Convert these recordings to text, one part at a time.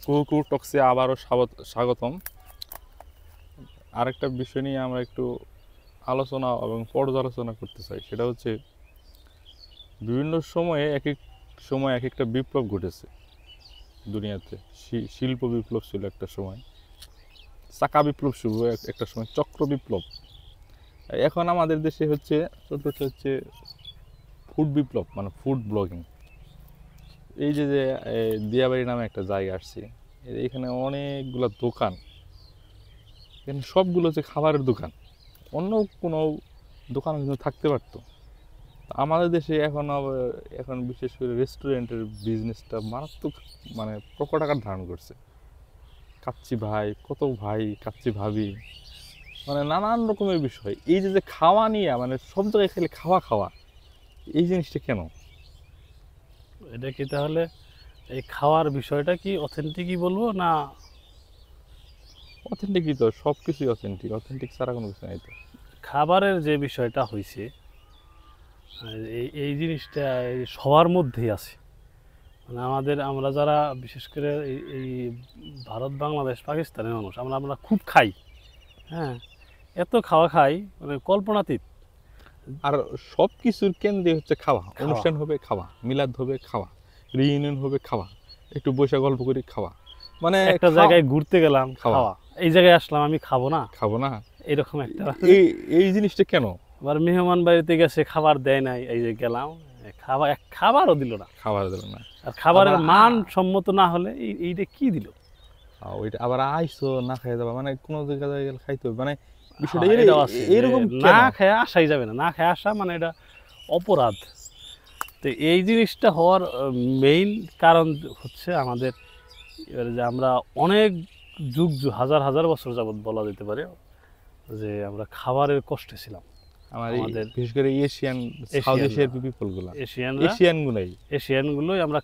কুহু টক্সে আবারও স্বাগতম। আরেকটা বিষয় নিয়ে আমরা একটু আলোচনা এবং পর্যালোচনা করতে চাই, সেটা হচ্ছে বিভিন্ন সময়ে এক একটা বিপ্লব ঘটেছে দুনিয়াতে। শিল্প বিপ্লব ছিল একটা সময়, চাকা বিপ্লব শুরু একটা সময়, চক্র বিপ্লব। এখন আমাদের দেশে হচ্ছে ফুড বিপ্লব, মানে ফুড ব্লগিং। এই যে যে দিয়াবাড়ি নামে একটা জায়গা আসছে, এখানে অনেকগুলো দোকান, এখানে সবগুলো হচ্ছে খাবারের দোকান। অন্য কোনো দোকান কিন্তু থাকতে পারতো। আমাদের দেশে এখন বিশেষ করে রেস্টুরেন্টের বিজনেসটা মারাত্মক, মানে প্রকট আকার ধারণ করছে। কাচ্চি ভাই, কত ভাই, কাচ্চি ভাবি, মানে নানান রকমের বিষয়। এই যে যে খাওয়া নিয়ে, মানে সব জায়গায় খালি খাওয়া খাওয়া, এই জিনিসটা কেন? এটা কি তাহলে এই খাওয়ার বিষয়টা কি অথেন্টিকই বলবো না? অথেন্টিকই তো, সব কিছুই অথেন্টিক, অথেন্টিক ছাড়া কোনো কিছু নাই তো। খাবারের যে বিষয়টা হয়েছে, এই জিনিসটা সবার মধ্যেই আছে। মানে আমরা যারা বিশেষ করে এই ভারত, বাংলাদেশ, পাকিস্তানের মানুষ, আমরা খুব খাই। হ্যাঁ, এত খাওয়া খাই মানে কল্পনাতীত। আর সব কিছুর কেন্দ্রে হচ্ছে খাওয়া। অনুষ্ঠান হবে খাওয়া, মিলাদ হবে খাওয়া, রিইউনিয়ন হবে খাওয়া, একটু বসে গল্প করি খাওয়া, মানে একটা জায়গায় ঘুরতে গেলাম খাওয়া, এই জায়গায় আসলাম আমি খাবো না, এরকম একটা। এই জিনিসটা কেন? আবার মেহমান বাড়িতে গেছে, খাবার দেয় নাই, এই যে গেলাম, খাবারও দিল না। আর খাবারের মান সম্মত না হলে এইটা কি দিল? ওইটা আবার আইসো না খাই যাবা, মানে কোনো জায়গায় গেলে খাইতে হবে, মানে বিষয়টা এরকম না খেয়ে আসাই যাবে না, না খেয়ে আসা মানে এটা অপরাধ। তো এই জিনিসটা হওয়ার মেইন কারণ হচ্ছে আমাদের এবারে যে আমরা অনেক যুগ হাজার হাজার বছর যাবৎ বলা যেতে পারে যে আমরা খাবারের কষ্টে ছিলাম। আমাদের বিশেষ করে এশিয়ানগুলোই আমরা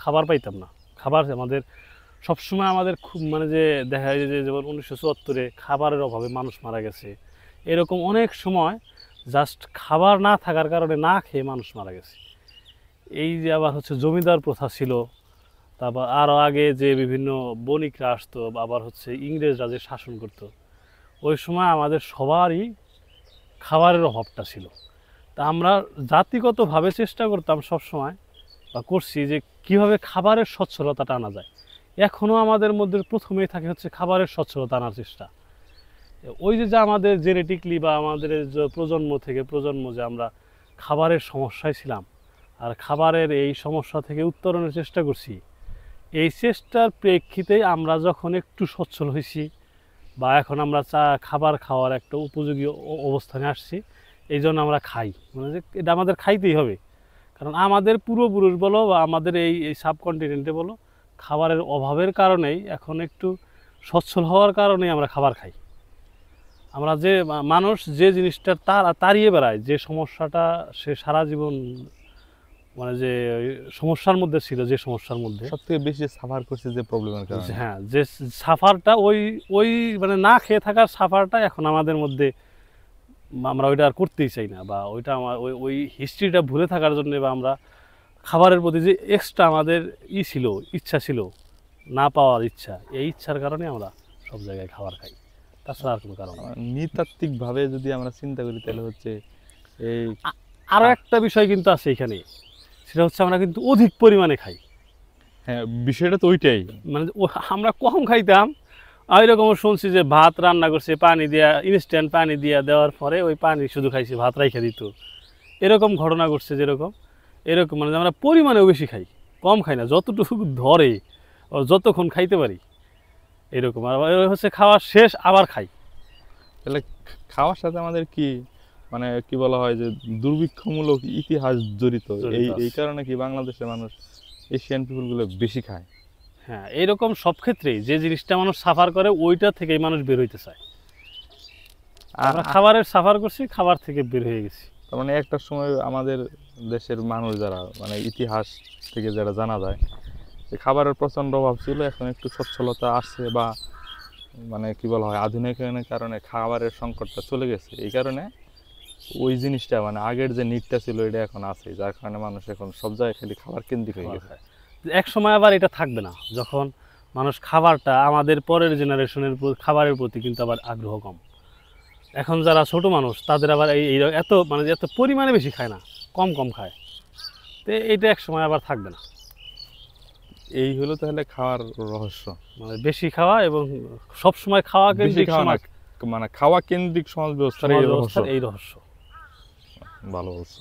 খাবার পাইতাম না। খাবার আমাদের সবসময় আমাদের খুব, মানে যে দেখা যায় যে যেমন 1974-এ খাবারের অভাবে মানুষ মারা গেছে, এরকম অনেক সময় জাস্ট খাবার না থাকার কারণে না খেয়ে মানুষ মারা গেছে। এই যে আবার হচ্ছে জমিদার প্রথা ছিল, তারপর আরও আগে যে বিভিন্ন বণিকরা আসতো, আবার হচ্ছে ইংরেজরা যে শাসন করতো, ওই সময় আমাদের সবারই খাবারের অভাবটা ছিল। তা আমরা জাতিগতভাবে চেষ্টা করতাম সবসময়, বা করছি, যে কীভাবে খাবারের সচ্ছলতাটা আনা যায়। এখনও আমাদের মধ্যে প্রথমেই থাকে হচ্ছে খাবারের সচ্ছলতা আনার চেষ্টা। ওই যে আমাদের জেনেটিকলি বা আমাদের প্রজন্ম থেকে প্রজন্ম যে আমরা খাবারের সমস্যায় ছিলাম, আর খাবারের এই সমস্যা থেকে উত্তরণের চেষ্টা করছি, এই চেষ্টার প্রেক্ষিতেই আমরা যখন একটু সচ্ছল হয়েছি বা এখন আমরা খাবার খাওয়ার একটা উপযোগী অবস্থানে আসছি, এই জন্য আমরা খাই, মানে যে এটা আমাদের খাইতেই হবে। কারণ আমাদের পূর্বপুরুষ বলো বা আমাদের এই সাবকন্টিনেন্টে বলো, খাবারের অভাবের কারণেই এখন একটু সচ্ছল হওয়ার কারণেই আমরা খাবার খাই। আমরা যে মানুষ যে জিনিসটা তাড়িয়ে বেড়ায়, যে সমস্যাটা সে সারা জীবন মানে যে সমস্যার মধ্যে ছিল, যে সমস্যার মধ্যে সবথেকে বেশি সাফার করছে যে প্রবলেমের কারণে, হ্যাঁ, যে সাফারটা ওই মানে না খেয়ে থাকার সাফারটা এখন আমাদের মধ্যে আমরা ওইটা আর করতেই চাই না, বা ওইটা আমার ওই হিস্ট্রিটা ভুলে থাকার জন্য, বা আমরা খাবারের প্রতি যে এক্সট্রা আমাদের ছিল, ইচ্ছা ছিল, না পাওয়ার ইচ্ছা, এই ইচ্ছার কারণে আমরা সব জায়গায় খাবার খাই, তাছাড়া আর কোনো কারণ না। নৃতাত্ত্বিকভাবে যদি আমরা চিন্তা করি তাহলে হচ্ছে এই আরও একটা বিষয় কিন্তু আছে এখানে, সেটা হচ্ছে আমরা কিন্তু অধিক পরিমাণে খাই। হ্যাঁ, বিষয়টা তো ওইটাই, মানে আমরা কম খাইতাম, ওইরকমও শুনছি যে ভাত রান্না করছে পানি দিয়া, ইনস্ট্যান্ট পানি দিয়া দেওয়ার পরে ওই পানি শুধু খাইছে, ভাত রাইখা দিত, এরকম ঘটনা ঘটছে। এরকম মানে আমরা পরিমাণেও বেশি খাই, কম খাই না, যতটুকু ধরে যতক্ষণ খাইতে পারি এরকম। আর হচ্ছে খাওয়া শেষ আবার খাই। তাহলে খাওয়ার সাথে আমাদের কি, মানে কি বলা হয় যে দুর্ভিক্ষমূলক ইতিহাস জড়িত। এই কারণে কি বাংলাদেশের মানুষ এশিয়ান পিপলগুলো বেশি খায়? হ্যাঁ, এইরকম সব ক্ষেত্রেই যে জিনিসটা মানুষ সাফার করে ওইটা থেকেই মানুষ বের হইতে চায়। আমরা খাবারের সাফার করছি, খাবার থেকে বের হয়ে গেছি। তার মানে একটা সময় আমাদের দেশের মানুষ যারা, মানে ইতিহাস থেকে যারা জানা যায় যে খাবারের প্রচণ্ড অভাব ছিল, এখন একটু সচ্ছলতা আসছে, বা মানে কি বলা হয় আধুনিকায়নের কারণে খাবারের সংকটটা চলে গেছে। এই কারণে ওই জিনিসটা, মানে আগের যে নিডটা ছিল এটা এখন আছে, যার কারণে মানুষ এখন সব জায়গায় খালি খাবার কেন্দ্রিক হয়ে গেছে। এক সময় আবার এটা থাকবে না, যখন মানুষ খাবারটা আমাদের পরের জেনারেশনের খাবারের প্রতি কিন্তু আবার আগ্রহ কম। এখন যারা ছোট মানুষ তাদের আবার এই এত মানে এত পরিমাণে বেশি খায় না, কম কম খায়। তো এটা এক সময় আবার থাকবে না। এই হলো তাহলে খাওয়ার রহস্য। মানে বেশি খাওয়া এবং সব সময় খাওয়া বেশি কেন্দ্রিক খাওয়া না, সমাজ, মানে খাওয়া কেন্দ্রিক সমাজ ব্যবস্থার সমাজ এই রহস্য। ব্যবস্থার এই রহস্য। ভালো বলছো।